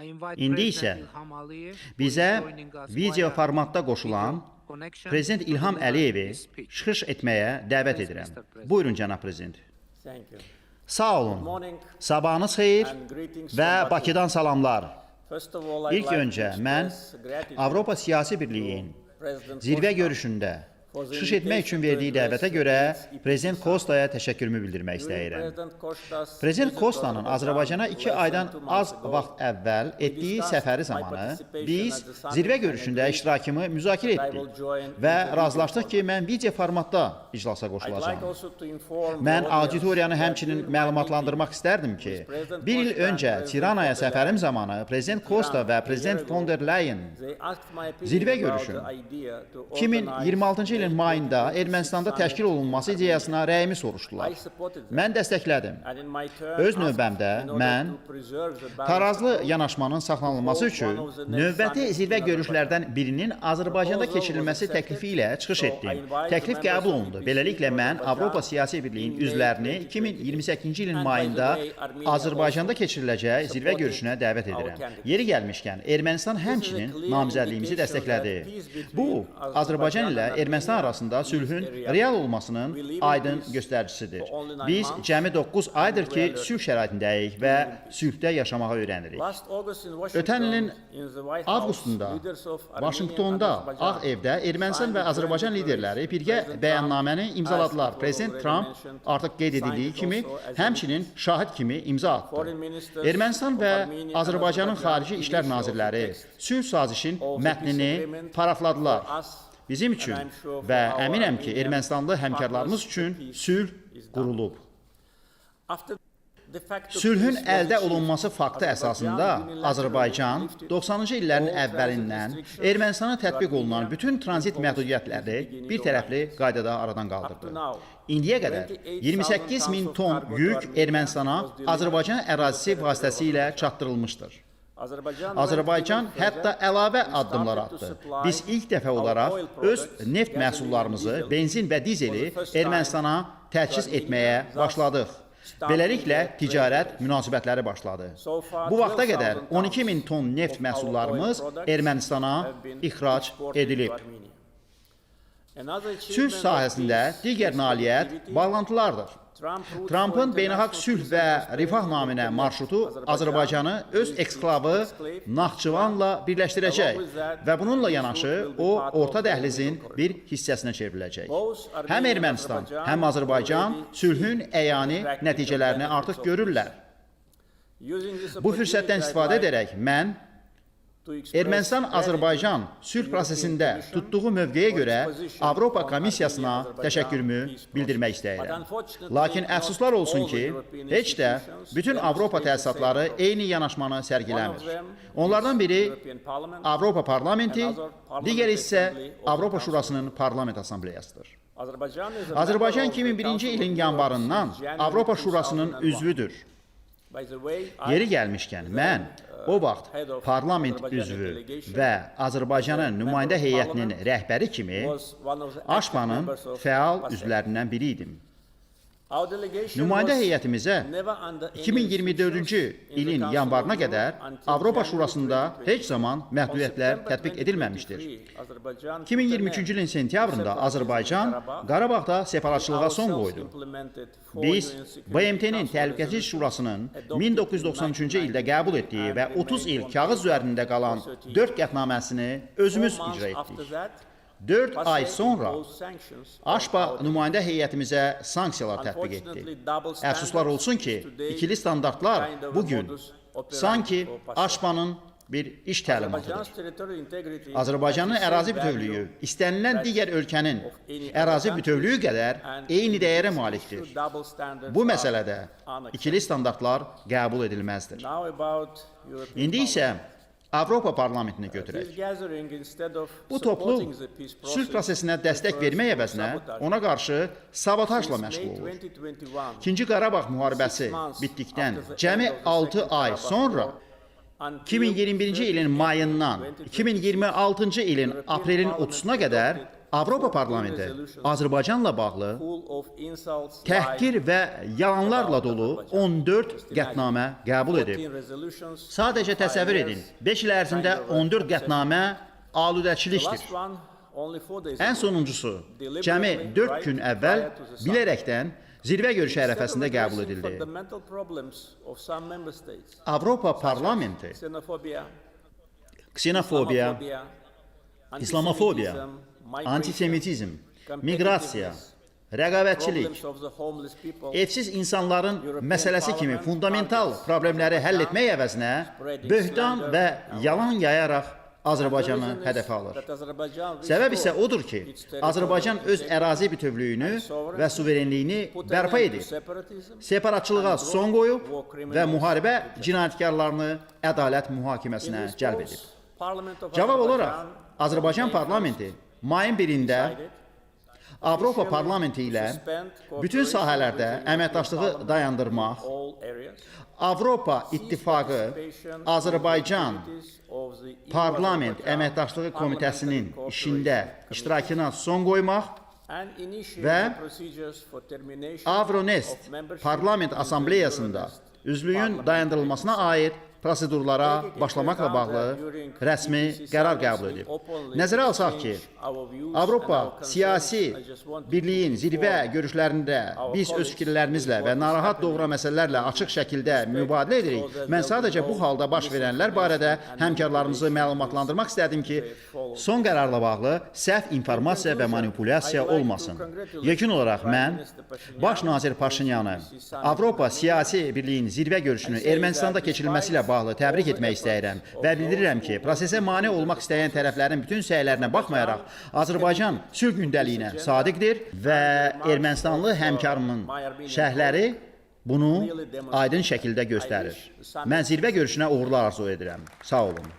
İndi isə bizə video formatda qoşulan Prezident İlham Əliyevi çıxış etməyə dəvət edirəm. Buyurun, cənab prezident. Sağ olun, sabahınız xeyir və Bakıdan salamlar. İlk öncə mən Avropa Siyasi Birliyin zirvə görüşündə çıxış etmək üçün verdiyi dəvətə görə Prezident Kostaya təşəkkürümü bildirmək istəyirəm. Prezident Kostanın Azərbaycana 2 aydan az vaxt əvvəl etdiyi səfəri zamanı biz zirvə görüşündə iştirakımı müzakirə etdik və razılaşdıq ki, mən video formatda iclasa qoşulacağam. Mən auditoriyanı həmçinin məlumatlandırmaq istərdim ki, bir il öncə Tiranaya səfərim zamanı Prezident Kosta və Prezident von der Leyen zirvə görüşün 2026-cı ilin mayında Ermənistanda təşkil olunması ideyasına rəyimi soruşdular. Mən dəstəklədim. Öz növbəmdə mən tarazlı yanaşmanın saxlanılması üçün növbəti zirvə görüşlərdən birinin Azərbaycanda keçirilməsi təklifi ilə çıxış etdim. Təklif qəbul olundu. Beləliklə mən Avropa Siyasi Birliyin üzvlərini 2028-ci ilin mayında Azərbaycanda keçiriləcək zirvə görüşünə dəvət edirəm. Yeri gəlmişkən, Ermənistan həmçinin namizədliyimizi dəstəklədi. Bu, Azərbaycan ilə Ermənistan arasında sülhün real olmasının aydın göstəricisidir. Biz cəmi 9 aydır ki, sülh şəraitindəyik və sülhdə yaşamağı öyrənirik. Ötən ilin avqustunda Vaşinqtonda, Ağ Evdə Ermənistan və Azərbaycan liderləri birgə bəyannaməni imzaladılar. Prezident Trump artıq qeyd edildiyi kimi, həmçinin şahid kimi imza atdı. Ermənistan və Azərbaycanın xarici işlər nazirləri sülh sazişin mətnini parafladılar. Bizim üçün və əminəm ki, Ermənistanlı həmkarlarımız üçün sülh qurulub. Sülhün əldə olunması faktı əsasında Azərbaycan 90-cı illərin əvvəlindən Ermənistana tətbiq olunan bütün tranzit məhdudiyyətləri bir tərəfli qaydada aradan qaldırdı. İndiyə qədər 28 min ton yük Ermənistana Azərbaycan ərazisi vasitəsilə çatdırılmışdır. Azərbaycan hətta əlavə addımlar atdı. Biz ilk dəfə olaraq öz neft məhsullarımızı, benzin və dizeli Ermənistana tərkis etməyə başladıq. Beləliklə, ticarət münasibətləri başladı. Bu vaxta qədər 12 min ton neft məhsullarımız Ermənistana ixrac edilib. Sülh sahəsində digər nailiyyət bağlantılardır. Trumpın beynəlxalq sülh və rifah naminə marşrutu Azərbaycanı öz eksklavı Naxçıvanla birləşdirəcək və bununla yanaşı o, orta dəhlizin bir hissəsinə çevriləcək. Həm Ermənistan, həm Azərbaycan sülhün əyani nəticələrini artıq görürlər. Bu fürsətdən istifadə edərək mən Ermənistan-Azərbaycan sülh prosesində tutduğu mövqeyə görə Avropa Komissiyasına təşəkkürümü bildirmək istəyirəm. Lakin əfsuslar olsun ki, heç də bütün Avropa təsisatları eyni yanaşmanı sərgiləmir. Onlardan biri Avropa Parlamenti, digəri isə Avropa Şurasının Parlament Assambleyasıdır. Azərbaycan 2001-ci ilin yanvarından Avropa Şurasının üzvüdür. Yeri gəlmişkən, mən o vaxt parlament üzvü və Azərbaycanın nümayəndə heyətinin rəhbəri kimi AŞPA-nın fəal üzvlərindən biri idim. Nümayəndə heyətimizə 2024-cü ilin yanvarına qədər Avropa Şurasında heç zaman məhdudiyyətlər tətbiq edilməmişdir. 2023-cü ilin sentyabrında Azərbaycan Qarabağda separatçılığa son qoydu. Biz BMT-nin Təhlükəsizlik Şurasının 1993-cü ildə qəbul etdiyi və 30 il kağız üzərində qalan 4 qətnaməsini özümüz icra etdik. 4 ay sonra AŞPA nümayəndə heyətimizə sanksiyalar tətbiq etdi. Əfsuslar olsun ki, ikili standartlar bugün sanki AŞPA-nın bir iş təlimatıdır. Azərbaycanın ərazi bütövlüyü istənilən digər ölkənin ərazi bütövlüyü qədər eyni dəyərə malikdir. Bu məsələdə ikili standartlar qəbul edilməzdir. İndi isə Avropa Parlamentini götürək. Bu toplu sülh prosesinə dəstək vermək əvəzinə ona qarşı sabotajla məşğul olur. İkinci Qarabağ müharibəsi bitdikdən cəmi 6 ay sonra 2021-ci ilin mayından 2026-cı ilin aprelin 30-una qədər Avropa Parlamenti Azərbaycanla bağlı təhqir və yalanlarla dolu 14 qətnamə qəbul edib. Sadəcə təsəvvür edin, 5 il ərzində 14 qətnamə aludəçilikdir. Ən sonuncusu, cəmi 4 gün əvvəl bilərəkdən zirvə görüşü ərəfəsində qəbul edildi. Avropa Parlamenti ksenofobiya, İslamofobiya, antisemitizm, miqrasiya, rəqabətçilik, evsiz insanların məsələsi kimi fundamental problemləri həll etmək əvəzinə böhtan və yalan yayaraq Azərbaycanı hədəfə alır. Səbəb isə odur ki, Azərbaycan öz ərazi bütövlüyünü və suverenliyini bərpa edir. Separatçılığa son qoyub və müharibə cinayətkarlarını ədalət mühakiməsinə cəlb edib. Cavab olaraq, Azərbaycan Parlamenti mayın 1-də Avropa Parlamenti ilə bütün sahələrdə əməkdaşlığı dayandırmaq, Avropa İttifaqı Azərbaycan Parlament Əməkdaşlığı Komitəsinin işində iştirakına son qoymaq və Avronest Parlament Asambleyasında üzvlüyün dayandırılmasına aid prosedurlara başlamaqla bağlı rəsmi qərar qəbul edib. Nəzərə alsaq ki, Avropa siyasi birliyin zirvə görüşlərində biz öz fikirlərimizlə və narahat doğuran məsələlərlə açıq şəkildə mübadilə edirik. Mən sadəcə bu halda baş verənlər barədə həmkarlarımızı məlumatlandırmaq istədim ki, son qərarla bağlı səhv informasiya və manipulyasiya olmasın. Yekun olaraq mən Baş nazir Paşinyanı Avropa siyasi birliyin zirvə görüşünü Ermənistanda keçirilməsi ilə bağlı təbrik etmək istəyirəm və bildirirəm ki, prosesə mane olmaq istəyən tərəflərin bütün səylərinə baxmayaraq, Azərbaycan sülh gündəliyinə sadiqdir və Ermənistanlı həmkarımın şərhləri bunu aydın şəkildə göstərir. Mən zirvə görüşünə uğurlar arzu edirəm. Sağ olun.